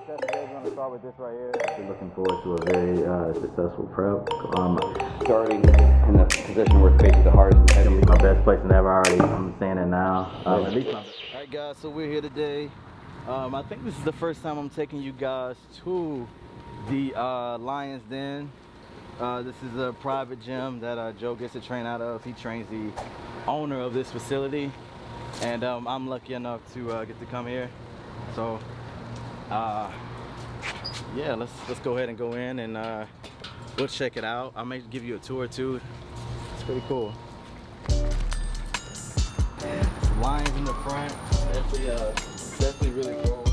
success today. We're going to start with this right here. We're looking forward to a very successful prep. Starting in the position where it's basically the hardest and heaviest. My best place ever already. I'm saying it now. At least All right, guys. So we're here today. I think this is the first time I'm taking you guys to the Lion's Den. This is a private gym that Joe gets to train out of. He trains the owner of this facility, and I'm lucky enough to get to come here. So yeah, let's go ahead and go in and we'll check it out. I may give you a tour too. It's pretty cool. Lions in the front, definitely really cool.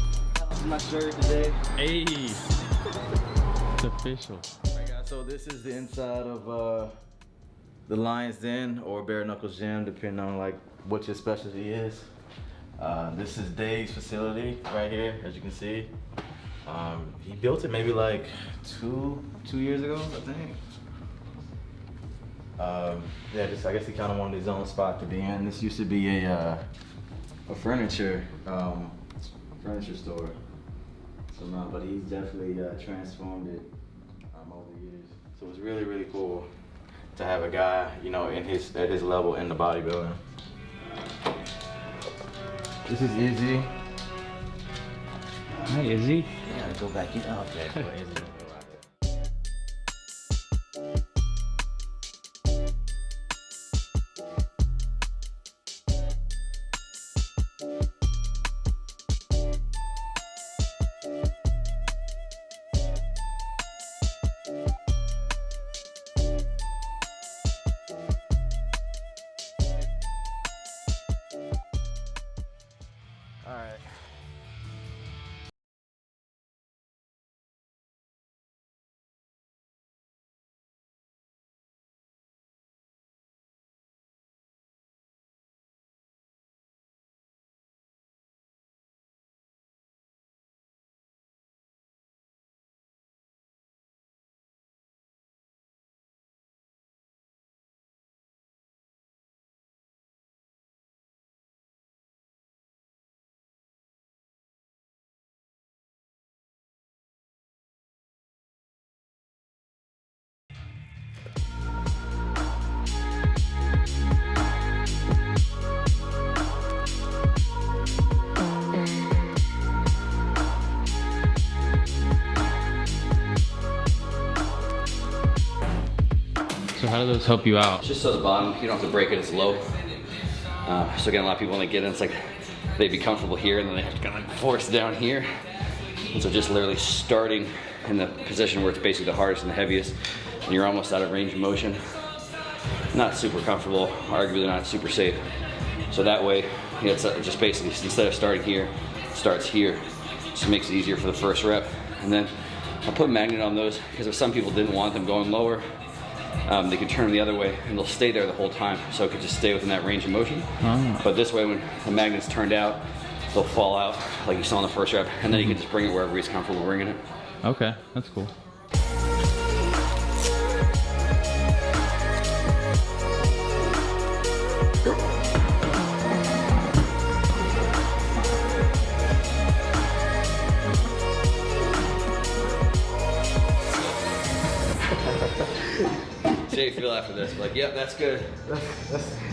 This is my shirt today. Hey, it's official. Alright guys, so this is the inside of the Lion's Den or Bare Knuckles Gym, depending on like what your specialty is. This is Dave's facility right here, as you can see. He built it maybe like two years ago, I think. Yeah, I guess he kind of wanted his own spot to be in. This used to be a furniture store. So no, but he's definitely transformed it over the years. So it's really, really cool to have a guy, you know, at his level in the bodybuilding. This is Izzy. Hi, Izzy. Yeah, go back in. Okay, so Izzy gonna go out there. All right. So how do those help you out? just so the bottom, you don't have to break it as low. So again, a lot of people when they get in, it's like they be comfortable here and then they have to kind of force down here. And so just literally starting in the position where it's basically the hardest and the heaviest, and you're almost out of range of motion. Not super comfortable, arguably not super safe. So that way, it's just basically, instead of starting here, it starts here. Just makes it easier for the first rep. And then I'll put a magnet on those because if some people didn't want them going lower, they could turn them the other way and they'll stay there the whole time. So it could just stay within that range of motion. Oh. But this way, when the magnet's turned out, they'll fall out like you saw in the first rep. And then you can just bring it wherever he's comfortable bringing it. Okay, that's cool. See how you feel after this. Like, yep, that's good.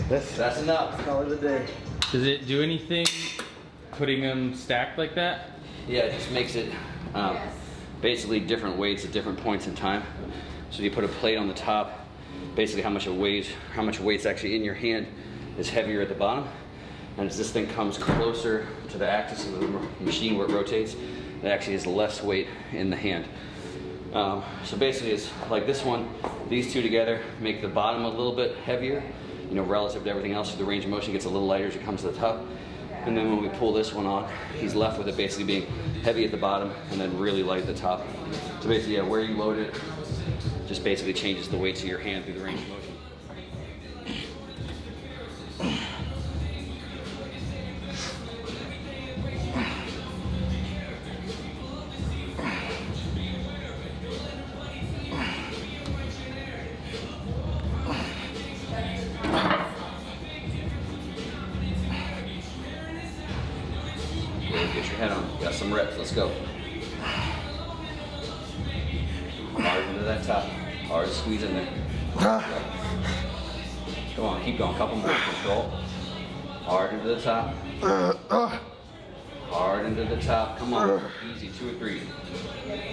That's enough. Call it a day. Does it do anything putting them stacked like that? Yeah, it just makes it basically different weights at different points in time. So you put a plate on the top, basically how much weight's actually in your hand is heavier at the bottom. And as this thing comes closer to the axis of the machine where it rotates, it actually has less weight in the hand. So basically it's like this one, these two together make the bottom a little bit heavier, you know, relative to everything else. So the range of motion gets a little lighter as it comes to the top. And then when we pull this one on, he's left with it basically being heavy at the bottom and then really light at the top. So basically, yeah, where you load it just basically changes the weight to your hand through the range of motion. Get your head on. Got some reps. Let's go. Hard into that top. Hard squeeze in there. Come on, keep going. Couple more. Control. Hard into the top. Hard into the top. Come on. Easy. 2 or 3.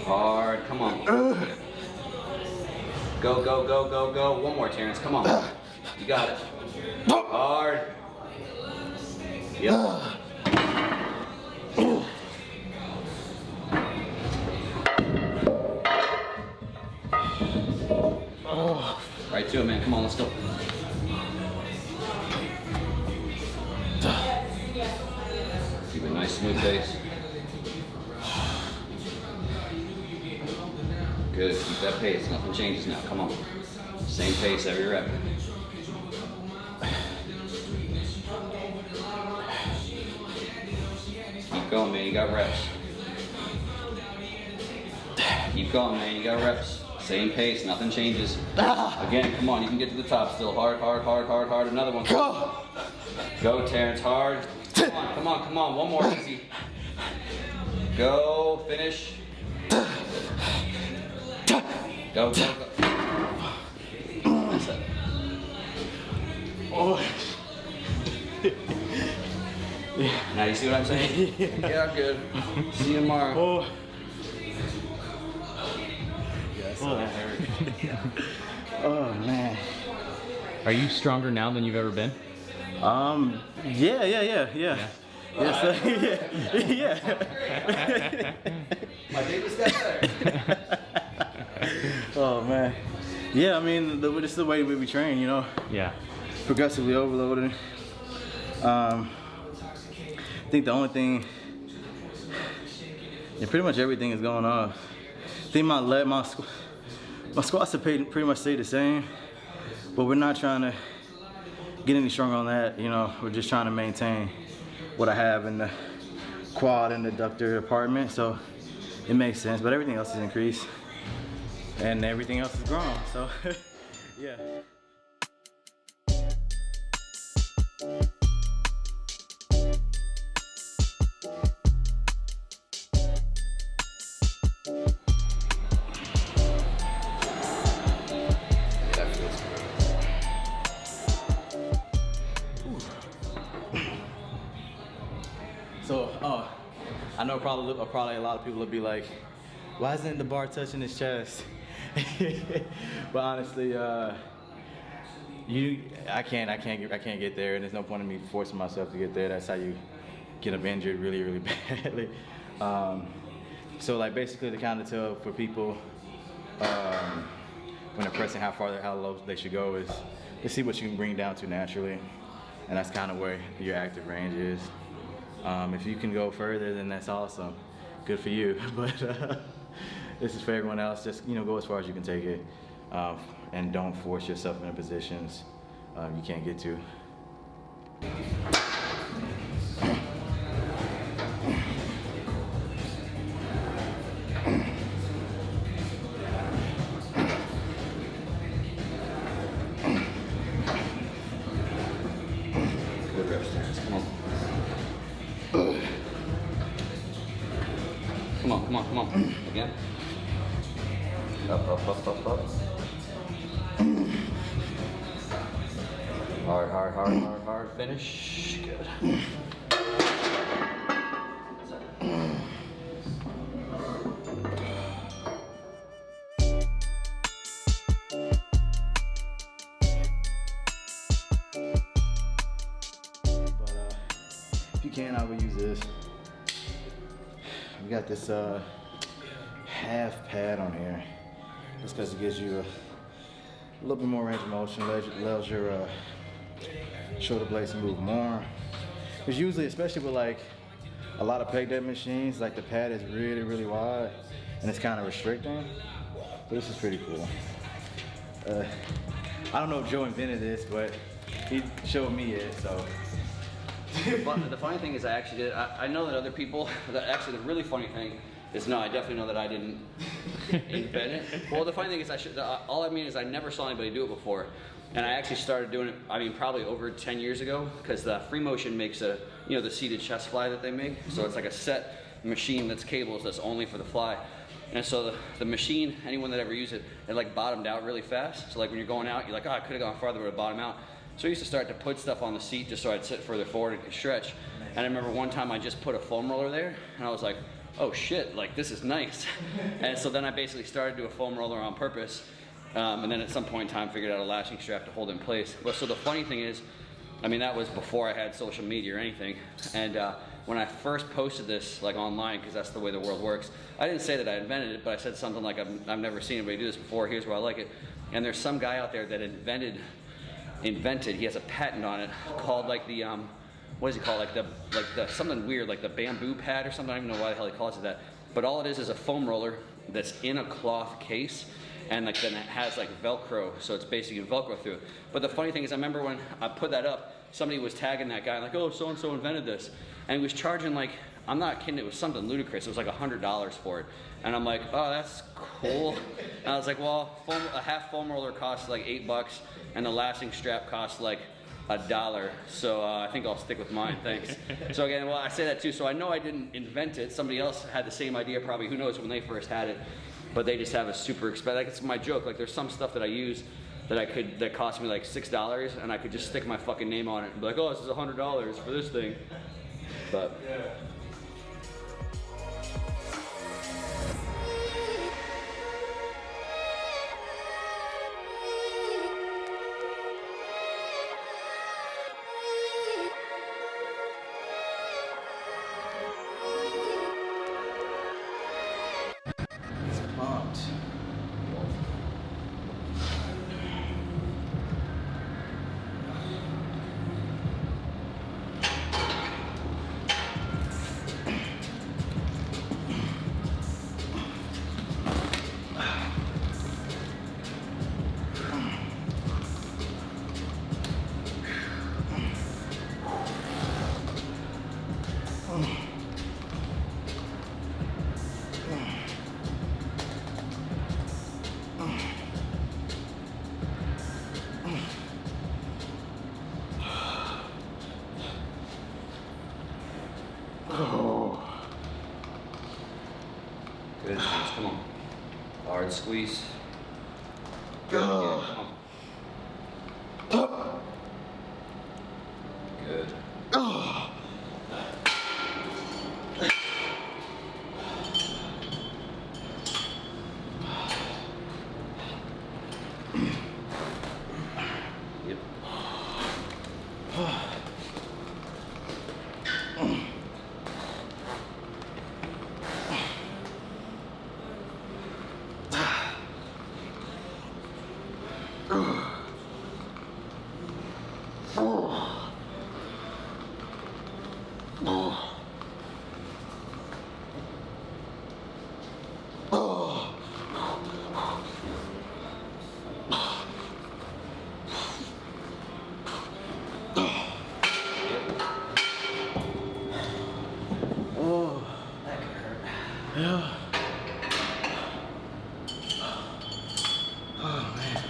Hard. Come on. Go, go, go, go, go. One more, Terrence. Come on. You got it. Hard. Yep. Right to it, man. Come on, let's go. Keep a nice smooth pace. Good. Keep that pace. Nothing changes now. Come on. Same pace every rep. Keep going, man. You got reps. Keep going, man. You got reps. Same pace. Nothing changes. Again, come on. You can get to the top still. Hard, hard, hard, hard, hard. Another one. Go. Go, Terrence. Hard. Come on, come on, come on. One more. Easy. Go. Finish. Go, go, go. That's it. Oh. Now you see what I'm saying? Yeah, good. See you tomorrow. Oh. Yes, that hurt. Oh man. Are you stronger now than you've ever been? Yeah. Yes, yeah. My day just got better. Oh man. Yeah, I mean, this is the way we train, you know. Yeah. Progressively overloaded. I think the only thing, pretty much everything is going off. I think my squats have pretty much stayed the same, but we're not trying to get any stronger on that, you know. We're just trying to maintain what I have in the quad and adductor department, so it makes sense, but everything else is increased and everything else is grown, so yeah. So, I know probably a lot of people will be like, why isn't the bar touching his chest? But honestly, I can't get there, and there's no point in me forcing myself to get there. That's how you get up injured really, really badly. So like basically the kind of tell for people when they're pressing how low they should go is to see what you can bring down to naturally, and that's kind of where your active range is. If you can go further, then that's awesome. Good for you. But this is for everyone else. Just go as far as you can take it, and don't force yourself into positions you can't get to. Good reps, Terrence. Come on. Come on. Again. Up. Hard. Finish. Good. If you can, I would use this. We got this half pad on here, just because it gives you a little bit more range of motion, allows your shoulder blades to move more. Because usually, especially with like a lot of pec deck machines, like the pad is really, really wide, and it's kind of restricting. But this is pretty cool. I don't know if Joe invented this, but he showed me it, so. The funny thing is I actually did. I know that other people, actually the really funny thing is, no, I definitely know that I didn't invent it. Well, the funny thing is all I mean is I never saw anybody do it before. And I actually started doing it, I mean, probably over 10 years ago, because the Free Motion makes the seated chest fly that they make. So it's like a set machine that's cables that's only for the fly. And so the machine, anyone that ever used it, it like bottomed out really fast. So like when you're going out, you're like, oh, I could have gone farther, but it bottomed out. So I used to start to put stuff on the seat just so I'd sit further forward and could stretch. And I remember one time I just put a foam roller there, and I was like, oh shit, like this is nice. And so then I basically started to do a foam roller on purpose. And then at some point in time figured out a lashing strap to hold in place. But so the funny thing is, I mean, that was before I had social media or anything. And when I first posted this like online, because that's the way the world works, I didn't say that I invented it, but I said something like, I've never seen anybody do this before, here's why I like it. And there's some guy out there that invented, he has a patent on it called like the, what does he call it? Like the something weird, like the bamboo pad or something. I don't even know why the hell he calls it that. But all it is a foam roller that's in a cloth case, and like then it has like Velcro, so it's basically Velcro through it. But the funny thing is, I remember when I put that up, somebody was tagging that guy like, oh, so and so invented this, and he was charging like, I'm not kidding, it was something ludicrous. It was like $100 for it, and I'm like, oh, that's cool. And I was like, well, a half foam roller costs like $8, and the lasting strap costs like $1, so I think I'll stick with mine, thanks. So again, well, I say that too, so I know I didn't invent it. Somebody else had the same idea probably, who knows, when they first had it, but they just have a super expensive, like it's my joke, like there's some stuff that I use that cost me like $6, and I could just stick my fucking name on it and be like, oh, this is $100 for this thing, but. Yeah. Good, come on. Hard squeeze. Good, yeah, come on. Good. Yep. Yeah. Oh man.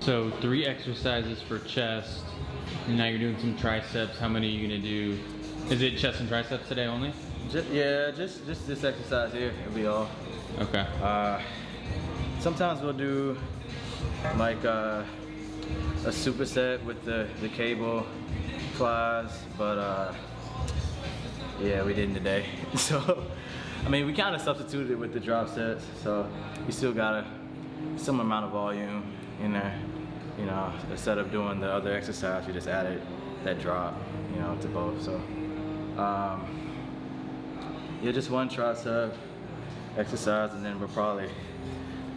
So 3 exercises for chest, and now you're doing some triceps. How many are you gonna do? Is it chest and triceps today only? Just this exercise here, it'll be all. Okay. Sometimes we'll do like a superset with the cable flies, but yeah, we didn't today. So, I mean, we kind of substituted it with the drop sets, so you still got a similar amount of volume in there. You know, instead of doing the other exercise, we just added that drop, you know, to both. So, yeah, just one tricep exercise, and then we'll probably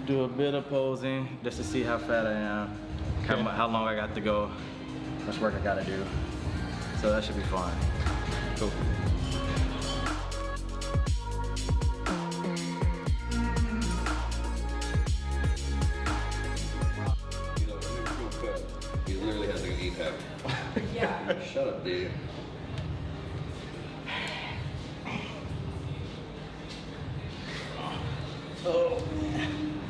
do a bit of posing just to see how fat I am, how long I got to go, how much work I got to do. So that should be fun. Cool. Shut up, dude. Oh, man.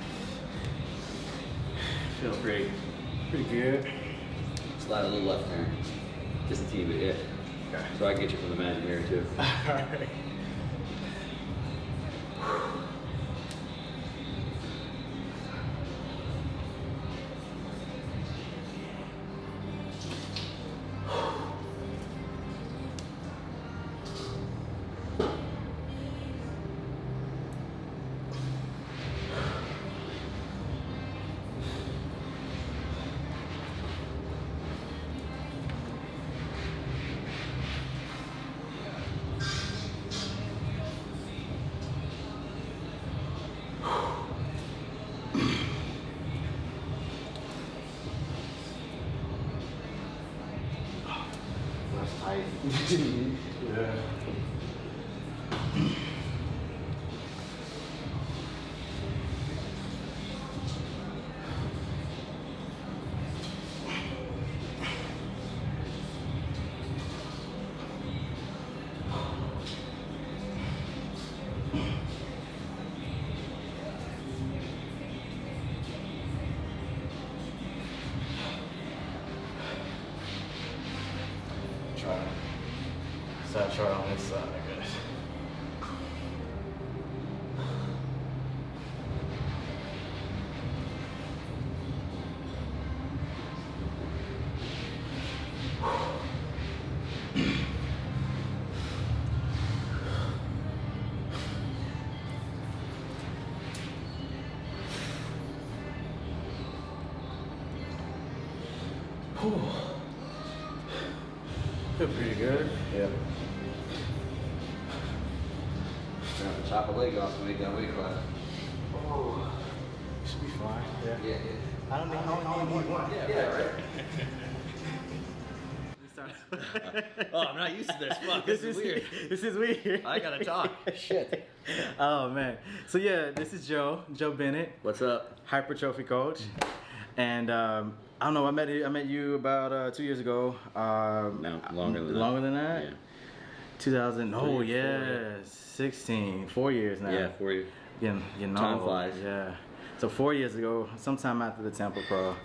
Feels pretty good. Slide a little left turn. Just a teeny bit, yeah. Okay. So I can get you from the magic mirror too. Alright. That's tight. Yeah. Try side chart on this side, I guess. Whew. Feel pretty good. Yeah. Gonna have to chop a leg off to make that weight class. Oh, should be fine. Yeah. Yeah, I don't think I only need one. yeah, right. Oh, I'm not used to this. Fuck, this is weird. This is weird. I gotta talk. Shit. Oh man. So yeah, this is Joe Bennett, What's up? Hypertrophy coach, and I don't know. I met you about 2 years ago. No, longer than that. Longer than that. Yeah. 2000. Oh 3 or 4, yeah, 16. 4 years now. Yeah, for you. You know. Time flies. Yeah. So 4 years ago, sometime after the Temple Pro,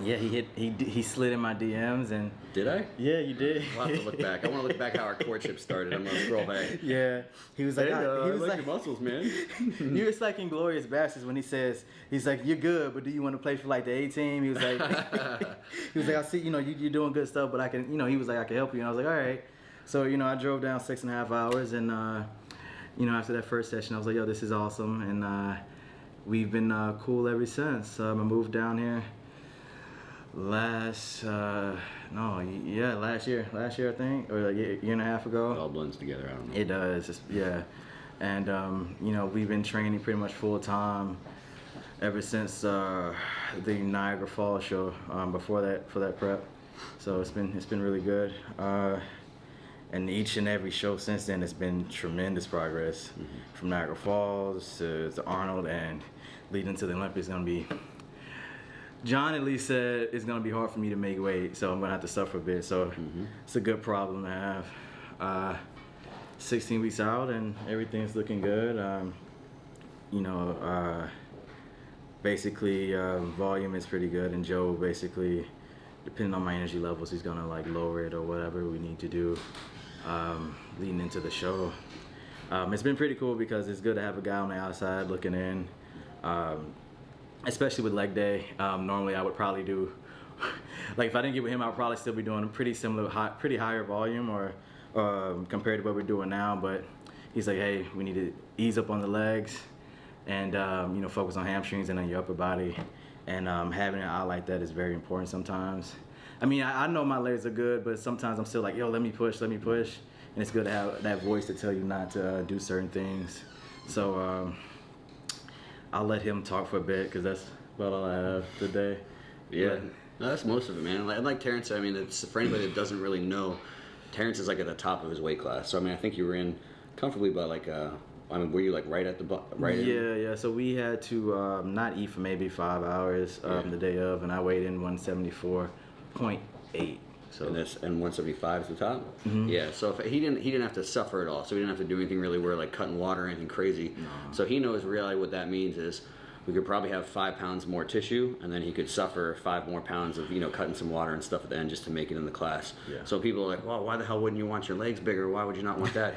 yeah, he slid in my DMs and. Did I? Yeah, you did. I'll have to look back. I want to look back how our courtship started. I'm gonna scroll back. Yeah, he was like, Hey, he was I like like, your muscles, man. he was like Inglorious Bastards when he says, he's like, you're good, but do you want to play for like the A team? He was like, I see, you're doing good stuff, but I can, he was like, I can help you. And I was like, all right. So, I drove down 6.5 hours, and after that first session, I was like, yo, this is awesome, and we've been cool ever since. I moved down here last year I think, or like a year and a half ago. It all blends together. I don't know. It does, yeah. And we've been training pretty much full time ever since the Niagara Falls show. Before that, for that prep, so it's been really good. And each and every show since then has been tremendous progress. From Niagara Falls to Arnold, and leading to the Olympics, gonna be. John at least said it's gonna be hard for me to make weight, so I'm gonna have to suffer a bit. So it's a good problem to have. 16 weeks out and everything's looking good. Basically volume is pretty good, and Joe basically, depending on my energy levels, he's gonna like lower it or whatever we need to do leading into the show. It's been pretty cool because it's good to have a guy on the outside looking in. Especially with leg day. Normally I would probably do, like if I didn't get with him, I would probably still be doing a pretty similar, pretty higher volume or compared to what we're doing now. But he's like, hey, we need to ease up on the legs and focus on hamstrings and on your upper body. And having it out like that is very important sometimes. I mean, I know my legs are good, but sometimes I'm still like, yo, let me push. And it's good to have that voice to tell you not to do certain things. So I'll let him talk for a bit because that's about all I have today. Yeah, no, that's most of it, man. Like Terrence said, I mean, it's for anybody that doesn't really know, Terrence is like at the top of his weight class. So I mean, I think you were in comfortably by like, were you like right at the right? Yeah. So we had to not eat for maybe 5 hours the day of, and I weighed in 174.8. So and 175 is the top. Yeah. So if he didn't have to suffer at all. So he didn't have to do anything really where like cutting water or anything crazy. No. So he knows really what that means is we could probably have 5 pounds more tissue, and then he could suffer 5 more pounds of cutting some water and stuff at the end just to make it in the class. Yeah. So people are like, well, why the hell wouldn't you want your legs bigger? Why would you not want that?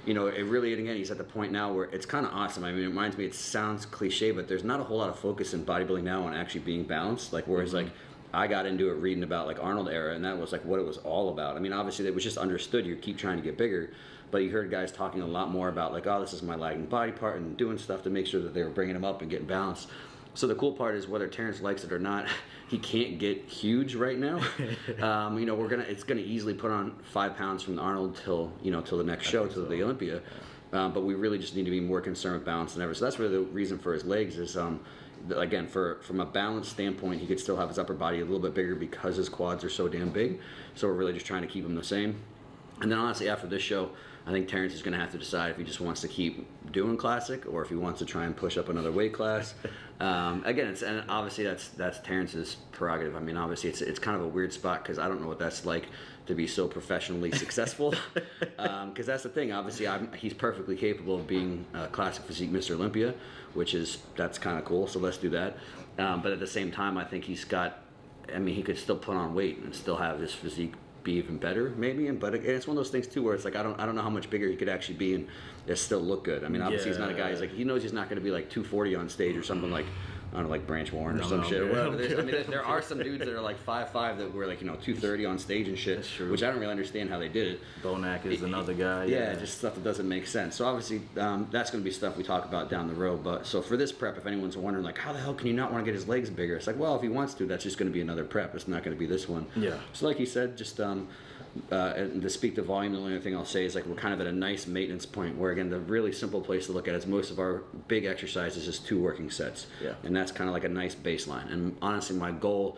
It really, again, he's at the point now where it's kind of awesome. I mean, it reminds me, it sounds cliche, but there's not a whole lot of focus in bodybuilding now on actually being balanced. Like, whereas, like, I got into it reading about, like, Arnold era, and that was, like, what it was all about. I mean, obviously, it was just understood you keep trying to get bigger, but you heard guys talking a lot more about, like, oh, this is my lagging body part, and doing stuff to make sure that they were bringing them up and getting balanced. So the cool part is whether Terrence likes it or not, he can't get huge right now. It's gonna easily put on 5 pounds from the Arnold till the next show, till the Olympia. But we really just need to be more concerned with balance than ever. So that's really the reason for his legs is, again, from a balance standpoint, he could still have his upper body a little bit bigger because his quads are so damn big. So we're really just trying to keep him the same. And then honestly, after this show, I think Terrence is going to have to decide if he just wants to keep doing classic or if he wants to try and push up another weight class. Again, and obviously that's Terrence's prerogative. I mean, obviously it's kind of a weird spot because I don't know what that's like to be so professionally successful. Because that's the thing. Obviously, he's perfectly capable of being classic physique Mr. Olympia, that's kind of cool. So let's do that. But at the same time, I think he could still put on weight and still have his physique be even better, maybe. But it's one of those things too where it's like I don't know how much bigger he could actually be and it still look good. I mean, obviously he's not a guy. He's like, he knows he's not going to be like 240 on stage or something like, I don't know, like Branch Warren or some shit. Or whatever. There are some dudes that are like 5'5" that were like 230 on stage and shit, which I don't really understand how they did it. Bonac is another guy. Yeah, just stuff that doesn't make sense. So obviously that's going to be stuff we talk about down the road. But so for this prep, if anyone's wondering like, how the hell can you not want to get his legs bigger? It's like, well, if he wants to, that's just going to be another prep. It's not going to be this one. Yeah. So like he said, just and to speak to volume, the only other thing I'll say is like we're kind of at a nice maintenance point where, again, the really simple place to look at is most of our big exercises is 2 working sets. Yeah. And that's kind of like a nice baseline. And honestly, my goal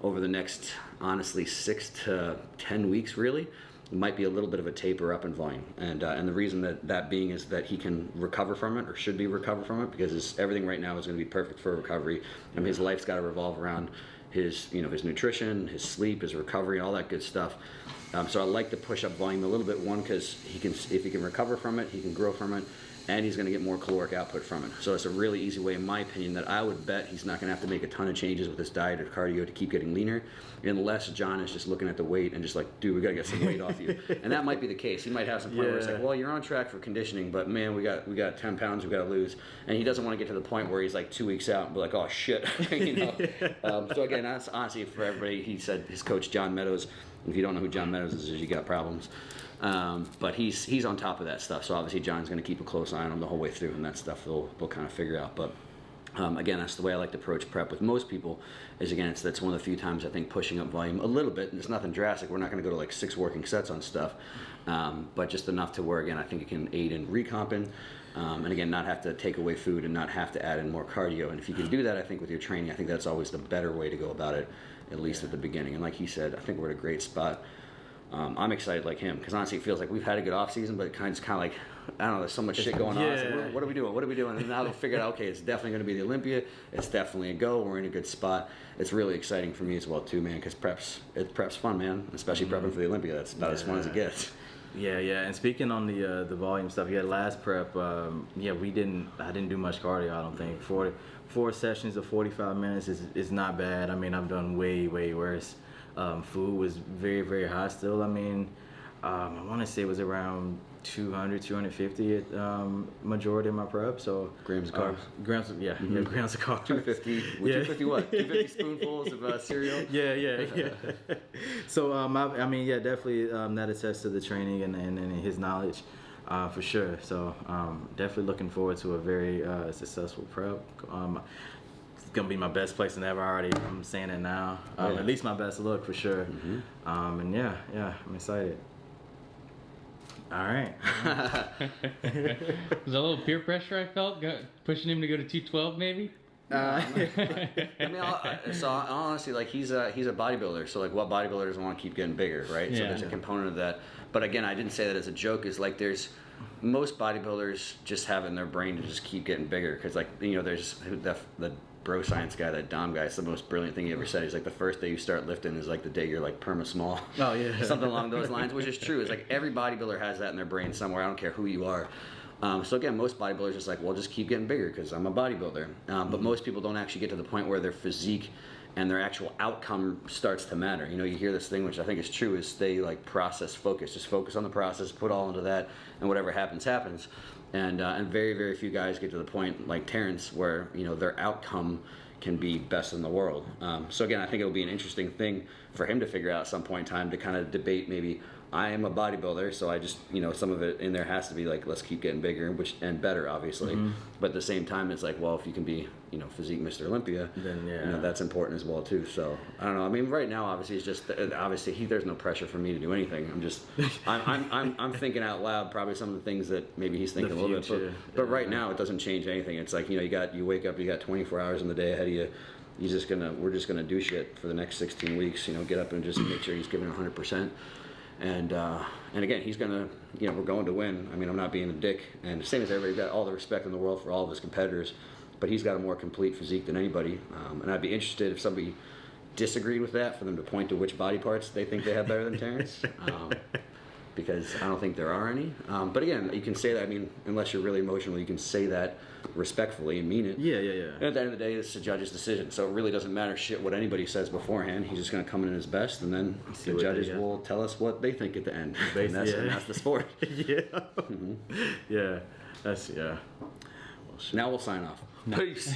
over the next 6 to 10 weeks really might be a little bit of a taper up in volume. And the reason that being is that he can recover from it, or should be recover from it, because everything right now is going to be perfect for recovery. I mean, his life's got to revolve around his nutrition, his sleep, his recovery, all that good stuff. So I like to push up volume a little bit. One, because if he can recover from it, he can grow from it, and he's going to get more caloric output from it. So it's a really easy way, in my opinion, that I would bet he's not going to have to make a ton of changes with his diet or cardio to keep getting leaner, unless John is just looking at the weight and just like, dude, we got to get some weight off you. And that might be the case. He might have some point where it's like, well, you're on track for conditioning, but man, we got 10 pounds we got to lose. And he doesn't want to get to the point where he's like 2 weeks out and be like, oh shit. So again, that's honestly for everybody. He said his coach John Meadows. If you don't know who John Meadows is, you got problems. But he's on top of that stuff. So obviously John's going to keep a close eye on him the whole way through, and that stuff they'll kind of figure out. But again, that's the way I like to approach prep with most people. Is again, that's one of the few times I think pushing up volume a little bit, and it's nothing drastic. We're not going to go to like 6 working sets on stuff, but just enough to where again I think it can aid in recomping. And again, not have to take away food and not have to add in more cardio. And if you can do that, I think with your training, I think that's always the better way to go about it, at least at the beginning. And like he said, I think we're at a great spot. I'm excited like him because honestly, it feels like we've had a good off season, but it's kind of like, I don't know, there's so much shit going on. It's like, what are we doing? What are we doing? And now they'll figure out, okay, it's definitely going to be the Olympia. It's definitely a go. We're in a good spot. It's really exciting for me as well too, man, because prep's fun, man. Especially prepping for the Olympia. That's about as fun as it gets. Yeah. And speaking on the volume stuff, last prep, I didn't do much cardio. I don't think 4 sessions of 45 minutes is not bad. I mean, I've done way worse. Food was very, very high still. I mean, I want to say it was around 200, 250 at majority of my prep. So grams of carbs. Grams of carbs. 250. 250 what? 250 spoonfuls of cereal. Yeah. So definitely that attests to the training and his knowledge, for sure. So definitely looking forward to a very successful prep. It's gonna be my best place ever already. I'm saying it now. At least my best look for sure. Mm-hmm. And I'm excited. All right. There's a little peer pressure I felt pushing him to go to 212 maybe. So honestly, like he's a bodybuilder. So like, what bodybuilder doesn't want to keep getting bigger, right? So there's a component of that. But again, I didn't say that as a joke. Is like there's most bodybuilders just have it in their brain to just keep getting bigger because like there's the bro science guy, that Dom guy, it's the most brilliant thing he ever said. He's like, the first day you start lifting is like the day you're like perma small. Oh yeah. Something along those lines, which is true. It's like every bodybuilder has that in their brain somewhere. I don't care who you are. So again, most bodybuilders just like, well, just keep getting bigger because I'm a bodybuilder. But most people don't actually get to the point where their physique and their actual outcome starts to matter. You know, you hear this thing, which I think is true, is stay like process focused. Just focus on the process, put all into that, and whatever happens, happens. And very, very few guys get to the point like Terrence where, you know, their outcome can be best in the world. So again, I think it'll be an interesting thing for him to figure out at some point in time to kind of debate maybe, I am a bodybuilder, so I just, you know, some of it in there has to be like, let's keep getting bigger and better, obviously. But at the same time, it's like, well, if you can be, you know, physique Mr. Olympia, then you know, that's important as well too. So I don't know. I mean, right now, obviously, it's just obviously there's no pressure for me to do anything. I'm just I'm thinking out loud probably some of the things that maybe he's thinking a little bit. But right now, it doesn't change anything. It's like, you know, you wake up, you got 24 hours in the day ahead of you. We're just gonna do shit for the next 16 weeks. You know, get up and just make sure he's giving 100%. And again, he's gonna, you know, we're going to win. I mean, I'm not being a dick, and same as everybody, got all the respect in the world for all of his competitors, but he's got a more complete physique than anybody. And I'd be interested if somebody disagreed with that, for them to point to which body parts they think they have better than Terrence, because I don't think there are any. But again, you can say that. I mean, unless you're really emotional, you can say that respectfully and mean it. Yeah. And at the end of the day, it's the judge's decision, so it really doesn't matter shit what anybody says beforehand. He's just going to come in his best, and then the judges will tell us what they think at the end. And that's the sport. Yeah. That's Now we'll sign off. Peace.